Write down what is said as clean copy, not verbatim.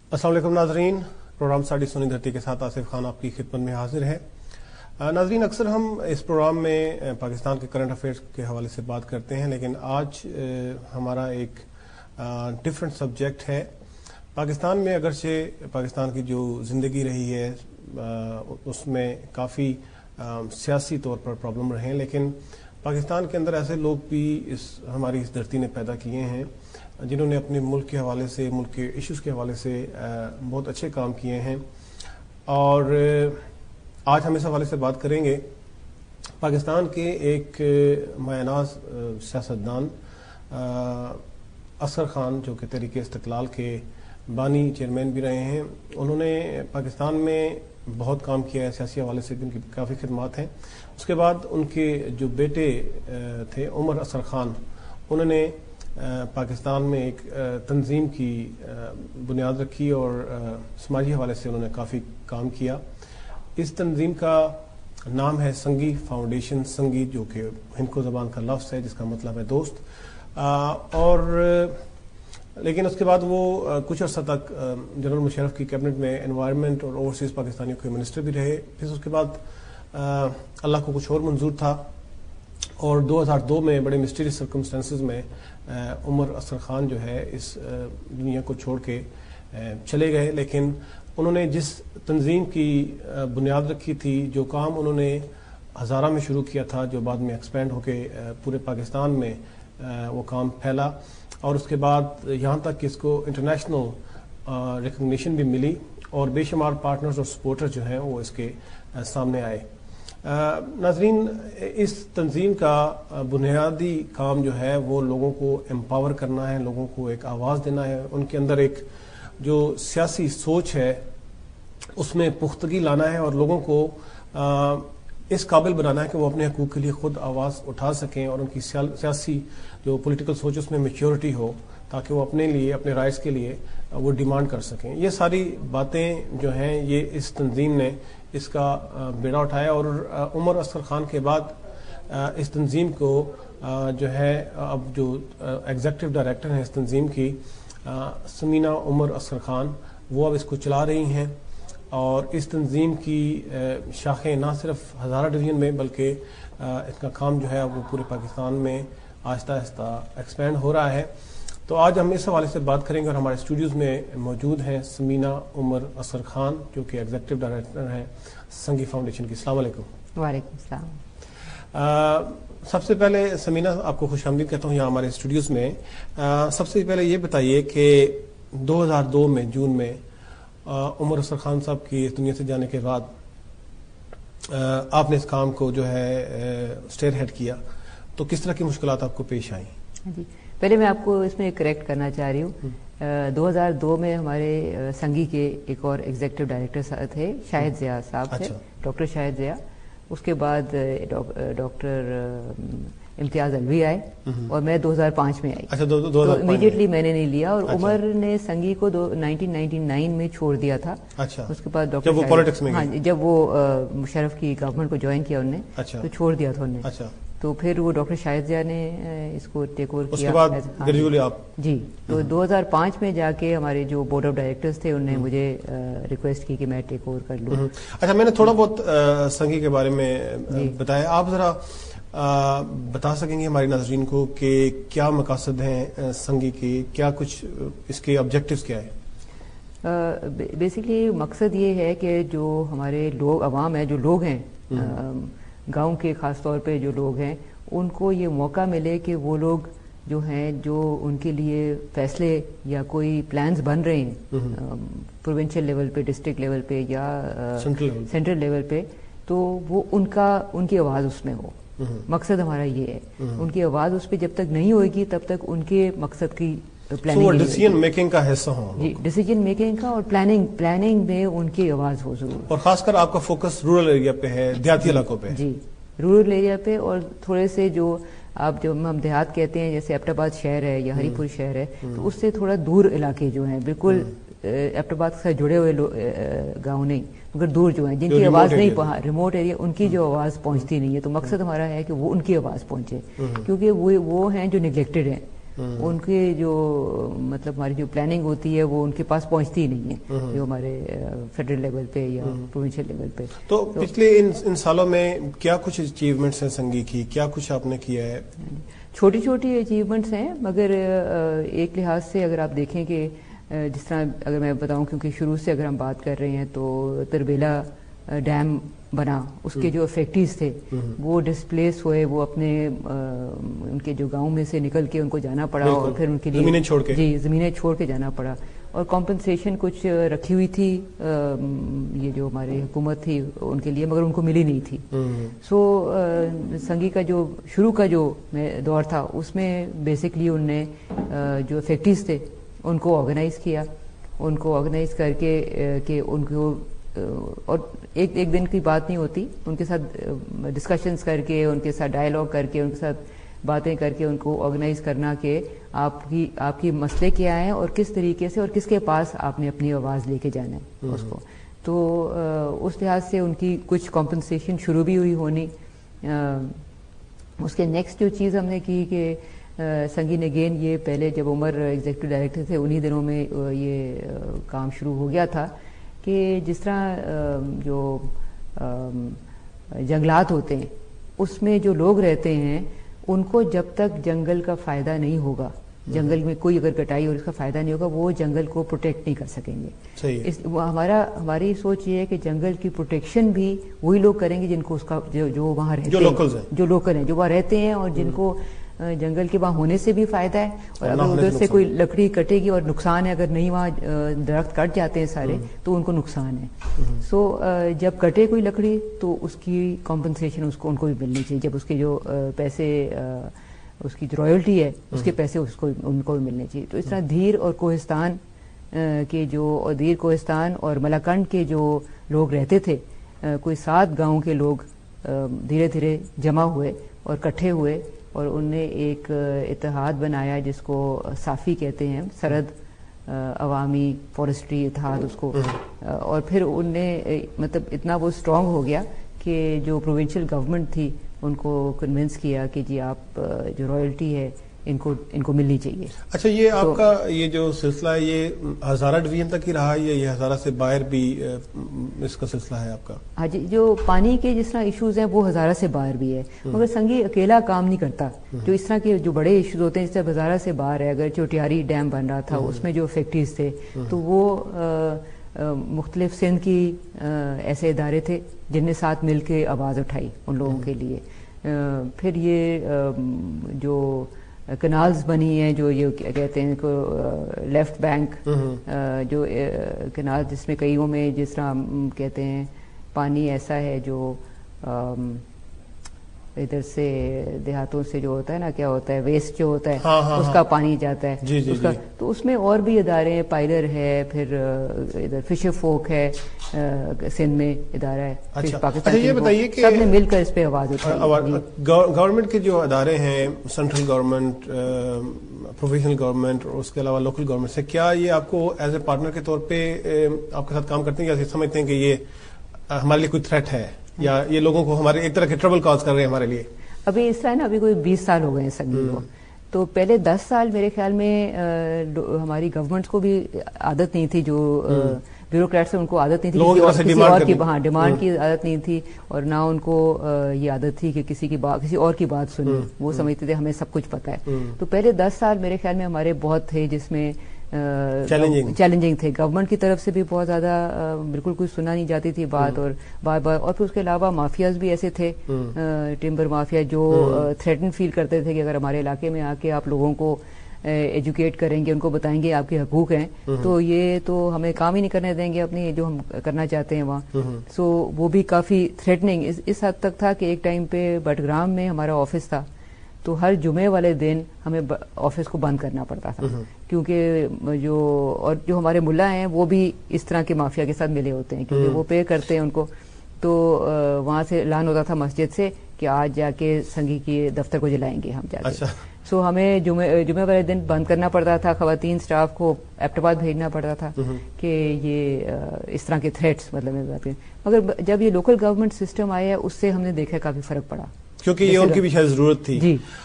अस्सलाम वालेकुम नाजरीन, प्रोग्राम साड़ी सोनी धरती के साथ आसिफ खान आपकी खिदमत में हाजिर है। नाजरीन, अक्सर हम इस प्रोग्राम में पाकिस्तान के करंट अफेयर्स के हवाले से बात करते हैं, लेकिन आज हमारा एक डिफरेंट सब्जेक्ट है। पाकिस्तान में अगरचे पाकिस्तान की जो ज़िंदगी रही है उसमें काफ़ी सियासी तौर पर प्रॉब्लम रहे हैं, लेकिन पाकिस्तान के अंदर ऐसे लोग भी हमारी इस धरती ने पैदा किए हैं जिन्होंने अपने मुल्क के हवाले से, मुल्क के इश्यूज़ के हवाले से बहुत अच्छे काम किए हैं। और आज हम इस हवाले से बात करेंगे पाकिस्तान के एक मायनाज सियासतदान असगर खान, जो कि तहरीक इस्तिकलाल के बानी चेयरमैन भी रहे हैं। उन्होंने पाकिस्तान में बहुत काम किया है, सियासी हवाले से भी उनकी काफ़ी खिदमत हैं। उसके बाद उनके जो बेटे थे उमर असगर खान, उन्होंने पाकिस्तान में एक तंजीम की बुनियाद रखी और समाजी हवाले से उन्होंने काफ़ी काम किया। इस तंजीम का नाम है संगी फाउंडेशन, संगी जो कि हिंदको ज़बान का लफ्ज़ है जिसका मतलब है दोस्त। और लेकिन उसके बाद वो कुछ अर्सा तक जनरल मुशर्रफ की कैबिनेट में एनवायरनमेंट और ओवरसीज़ पाकिस्तानियों के मिनिस्टर भी रहे। फिर उसके बाद अल्लाह को कुछ और मंजूर था और 2002 में बड़े मिस्टीरियस सर्कमस्टेंसेस में उमर असगर खान जो है इस दुनिया को छोड़ के चले गए। लेकिन उन्होंने जिस तंजीम की बुनियाद रखी थी, जो काम उन्होंने हज़ारा में शुरू किया था, जो बाद में एक्सपेंड होके पूरे पाकिस्तान में वो काम फैला और उसके बाद यहाँ तक कि इसको इंटरनेशनल रिकग्निशन भी मिली और बेशुमार पार्टनर्स और सपोर्टर्स जो हैं वो इसके सामने आए। नाजरीन, इस तंजीम का बुनियादी काम जो है वो लोगों को एम्पावर करना है, लोगों को एक आवाज़ देना है, उनके अंदर एक जो सियासी सोच है उसमें पुख्तगी लाना है और लोगों को इस काबिल बनाना है कि वो अपने हकूक़ के लिए ख़ुद आवाज़ उठा सकें और उनकी सियासी जो पॉलिटिकल सोच उसमें मैच्योरिटी हो, ताकि वो अपने लिए, अपने राइट्स के लिए वो डिमांड कर सकें। ये सारी बातें जो हैं ये इस तंजीम ने इसका बेड़ा उठाया और उमर असगर खान के बाद इस तंजीम को जो है अब जो एग्जीक्यूटिव डायरेक्टर हैं इस तंजीम की समीना उमर असगर खान, वो अब इसको चला रही हैं और इस तंजीम की शाखें ना सिर्फ हज़ारा डिवीज़न में बल्कि इसका काम जो है वो पूरे पाकिस्तान में आहिस्ता आहिस्ता एक्सपेंड हो रहा है। तो आज हम इस हवाले से बात करेंगे और हमारे स्टूडियोज़ में मौजूद हैं समीना उमर असगर खान, जो कि एग्जीक्यूटिव डायरेक्टर हैं संगी फाउंडेशन की। अस्सलाम वालेकुम। वालेकुम सलाम। सबसे पहले समीना, आपको खुशामदीद कहता हूँ यहाँ हमारे स्टूडियोज़ में। सबसे पहले ये बताइए कि 2002 में जून में उमर असगर खान साहब की इस दुनिया से जाने के बाद आपने इस काम को जो है स्टेयर हेड किया, तो किस तरह की मुश्किलात आपको पेश आई? जी, पहले मैं आपको इसमें करेक्ट करना चाह रही हूँ। 2002 में हमारे संगी के एक और एग्जीक्यूटिव डायरेक्टर थे, शाहिद ज़िया साहब थे, डॉक्टर शाहिद ज़िया। उसके बाद डॉक्टर इम्तियाज़ अलवी आए और मैं 2005 में आई। अच्छा, तो इमीडिएटली मैंने नहीं लिया और उमर ने संगी को 1999 में छोड़ दिया था। अच्छा, उसके बाद डॉक्टर जब वो पॉलिटिक्स में, हाँ, जब वो मुशर्रफ की गवर्नमेंट को ज्वाइन किया उन्होंने, तो छोड़ दिया था उन्होंने। अच्छा, तो फिर वो डॉक्टर शाहिद ज़िया ने इसको टेक ओवर किया। उसके बाद ग्रेजुअली आप जी, तो 2005 में जाके हमारे जो बोर्ड ऑफ डायरेक्टर्स थे उन्होंने मुझे रिक्वेस्ट की कि मैं टेक ओवर कर लूँ। अच्छा, मैंने थोड़ा बहुत संगी के बारे में बताया, आप ज़रा बता सकेंगे हमारे नाज़रीन को कि क्या मकासद हैं संगी के, क्या कुछ इसके ऑब्जेक्टिव्स क्या है? बेसिकली मकसद ये है कि जो हमारे लोग, अवाम है, जो लोग हैं गांव के ख़ास तौर पे जो लोग हैं, उनको ये मौका मिले कि वो लोग जो हैं, जो उनके लिए फैसले या कोई प्लान्स बन रहे हैं प्रोविंशियल लेवल पे, डिस्ट्रिक्ट लेवल पे या सेंट्रल लेवल पे, तो वो उनकी आवाज़ उसमें हो। मकसद हमारा ये है। उनकी आवाज़ उस पर जब तक नहीं होगी तब तक उनके मकसद की प्लानिंग, डिसीजन मेकिंग का हिस्सा हो। जी, डिसीजन मेकिंग का और प्लानिंग में उनकी आवाज़ हो जरूर। और खासकर आपका फोकस रूरल एरिया पे है, देहाती इलाकों पे? जी, रूरल एरिया पे और थोड़े से जो हम देहात कहते हैं, जैसे एबटाबाद शहर है या हरीपुर शहर है, तो उससे थोड़ा दूर इलाके जो हैं, बिल्कुल एबटाबाद से जुड़े हुए गाँव नहीं मगर दूर जो हैं, जिनकी आवाज़ नहीं, रिमोट एरिया, उनकी जो आवाज़ पहुँचती नहीं है। तो मकसद हमारा है कि वो उनकी आवाज़ पहुँचे, क्योंकि वो हैं जो निगलेक्टेड हैं, ان کے جو مطلب ہماری جو پلاننگ ہوتی ہے وہ ان کے پاس پہنچتی ہی نہیں ہے جو ہمارے فیڈرل لیول پہ یا پروونشل لیول پہ. تو پچھلے ان سالوں میں کیا کچھ اچیومنٹس ہیں سنگی کی, کیا کچھ آپ نے کیا ہے؟ چھوٹی چھوٹی اچیومنٹس ہیں, مگر ایک لحاظ سے اگر آپ دیکھیں کہ جس طرح اگر میں بتاؤں, کیونکہ شروع سے اگر ہم بات کر رہے ہیں تو تربیلا ڈیم بنا, اس کے جو افیکٹیز تھے وہ ڈسپلیس ہوئے, وہ اپنے ان کے جو گاؤں میں سے نکل کے ان کو جانا پڑا اور پھر ان کے لیے زمینیں چھوڑ کے زمینیں چھوڑ کے جانا پڑا, اور کمپنسیشن کچھ رکھی ہوئی تھی یہ جو ہماری حکومت تھی ان کے لیے, مگر ان کو ملی نہیں تھی. سو سنگی کا جو شروع کا جو دور تھا اس میں بیسکلی ان نے جو افیکٹیز تھے ان کو آرگنائز کیا, ان کو آرگنائز کر کے کہ ان کو, اور ایک دن کی بات نہیں ہوتی, ان کے ساتھ ڈسکشنز کر کے, ان کے ساتھ ڈائلاگ کر کے, ان کے ساتھ باتیں کر کے ان کو آرگنائز کرنا کہ آپ کی مسئلے کیا ہیں اور کس طریقے سے اور کس کے پاس آپ نے اپنی آواز لے کے جانا ہے اس کو. تو اس لحاظ سے ان کی کچھ کمپنسیشن شروع بھی ہوئی ہونی. اس کے نیکسٹ جو چیز ہم نے کی کہ سنگی نگین, یہ پہلے جب عمر ایگزیکٹو ڈائریکٹر تھے انہی دنوں میں یہ کام شروع ہو گیا تھا کہ جس طرح جو جنگلات ہوتے ہیں اس میں جو لوگ رہتے ہیں ان کو جب تک جنگل کا فائدہ نہیں ہوگا, جنگل میں کوئی اگر کٹائی اور اس کا فائدہ نہیں ہوگا, وہ جنگل کو پروٹیکٹ نہیں کر سکیں گے. ہماری سوچ یہ ہے کہ جنگل کی پروٹیکشن بھی وہی لوگ کریں گے جن کو اس کا جو وہاں رہتے ہیں, جو لوکل ہیں, جو وہاں رہتے ہیں اور جن کو جنگل کے وہاں ہونے سے بھی فائدہ ہے, اور اگر ادھر سے کوئی لکڑی کٹے گی اور نقصان ہے, اگر نہیں وہاں درخت کٹ جاتے ہیں سارے تو ان کو نقصان ہے. سو جب کٹے کوئی لکڑی تو اس کی کمپنسیشن ان کو بھی ملنی چاہیے, جب اس کے جو پیسے, اس کی جو رائلٹی ہے اس کے پیسے ان کو بھی ملنے چاہیے. تو اس طرح دھیر اور کوہستان کے جو دھیر کوہستان اور ملاکنڈ کے جو لوگ رہتے تھے, کوئی 7 گاؤں کے لوگ دھیرے دھیرے جمع ہوئے اور کٹھے ہوئے اور ان نے ایک اتحاد بنایا جس کو صافی کہتے ہیں, سرحد عوامی فارسٹری اتحاد اس کو. اور پھر ان نے مطلب اتنا وہ اسٹرانگ ہو گیا کہ جو پروونشل گورنمنٹ تھی ان کو کنونس کیا کہ جی آپ جو رائلٹی ہے ان کو ملنی چاہیے. اچھا, یہ آپ کا یہ جو سلسلہ ہے یہ ہزارہ ڈویژن تک ہی رہا ہے یا یہ ہزارہ سے باہر بھی اس کا سلسلہ ہے آپ کا؟ ہاں جی, جو پانی کے جس طرح ایشوز ہیں وہ ہزارہ سے باہر بھی ہے, مگر سنگی اکیلا کام نہیں کرتا. جو اس طرح کے جو بڑے ایشوز ہوتے ہیں جس طرح ہزارہ سے باہر ہے, اگر چوٹیاری ڈیم بن رہا تھا اس میں جو فیکٹریز تھے تو وہ مختلف سندھ کی ایسے ادارے تھے جن نے ساتھ مل کے آواز اٹھائی ان لوگوں کے لیے. پھر یہ جو کنالز بنی ہیں, جو یہ کہتے ہیں کو لیفٹ بینک, جو کنال جس میں کئیوں میں جس طرح کہتے ہیں پانی ایسا ہے جو ادھر سے دیہاتوں سے جو ہوتا ہے نا, کیا ہوتا ہے ویسٹ جو ہوتا ہے اس کا پانی جاتا ہے اس کا, تو اس میں اور بھی ادارے ہیں, پائلر ہے, پھر ادھر فشر فوک ہے, سندھ میں ادارہ ہے. اچھا, یہ بتائیے کہ سب نے مل کر اس پہ آواز اٹھائی. گورنمنٹ کے جو ادارے ہیں, سینٹرل گورنمنٹ, پروفیشنل گورنمنٹ اور اس کے علاوہ لوکل گورنمنٹ سے, کیا یہ آپ کو ایز اے پارٹنر کے طور پہ آپ کے ساتھ کام کرتے ہیں یا سمجھتے ہیں کہ یہ ہمارے لیے کوئی تھریٹ ہے یا یہ لوگوں کو ہمارے ایک طرح کے ٹربل کاز کر رہے ہیں ہمارے لیے؟ ابھی اس طرح نا, ابھی کوئی 20 سال ہو گئے ہیں سنگی کو, تو پہلے 10 سال میرے خیال میں ہماری گورنمنٹ کو بھی عادت نہیں تھی, جو بیوروکریٹس ان کو عادت نہیں تھی, کسی اور کی ڈیمانڈ کی عادت نہیں تھی, اور نہ ان کو یہ عادت تھی کہ کسی اور کی بات سنی. وہ سمجھتے تھے ہمیں سب کچھ پتا ہے. تو پہلے 10 سال میرے خیال میں ہمارے بہت تھے جس میں چیلنجنگ تھے. گورنمنٹ کی طرف سے بھی بہت زیادہ بالکل کچھ سنا نہیں جاتی تھی بات, اور بار بار, اور پھر اس کے علاوہ مافیاز بھی ایسے تھے, ٹمبر مافیا, جو تھریٹن فیل کرتے تھے کہ اگر ہمارے علاقے میں آ کے آپ لوگوں کو ایجوکیٹ کریں گے, ان کو بتائیں گے آپ کے حقوق ہیں, تو یہ تو ہمیں کام ہی نہیں کرنے دیں گے اپنی جو ہم کرنا چاہتے ہیں وہاں. سو وہ بھی کافی تھریٹننگ اس حد تک تھا کہ ایک ٹائم پہ بٹگرام میں ہمارا آفس تھا, تو ہر جمعے والے دن ہمیں آفس کو بند کرنا پڑتا تھا, کیونکہ جو ہمارے ملا ہیں وہ بھی اس طرح کے مافیا کے ساتھ ملے ہوتے ہیں, کیونکہ وہ پے کرتے ہیں ان کو. تو وہاں سے اعلان ہوتا تھا مسجد سے کہ آج جا کے سنگی کے دفتر کو جلائیں گے ہم جا کے. سو ہمیں جمعے والے دن بند کرنا پڑتا تھا, خواتین سٹاف کو ایبٹ آباد بھیجنا پڑتا تھا کہ یہ اس طرح کے تھریٹس مطلب. مگر جب یہ لوکل گورنمنٹ سسٹم آیا اس سے ہم نے دیکھا کافی فرق پڑا, کیونکہ یہ ان کی بھی شاید ضرورت تھی. جی.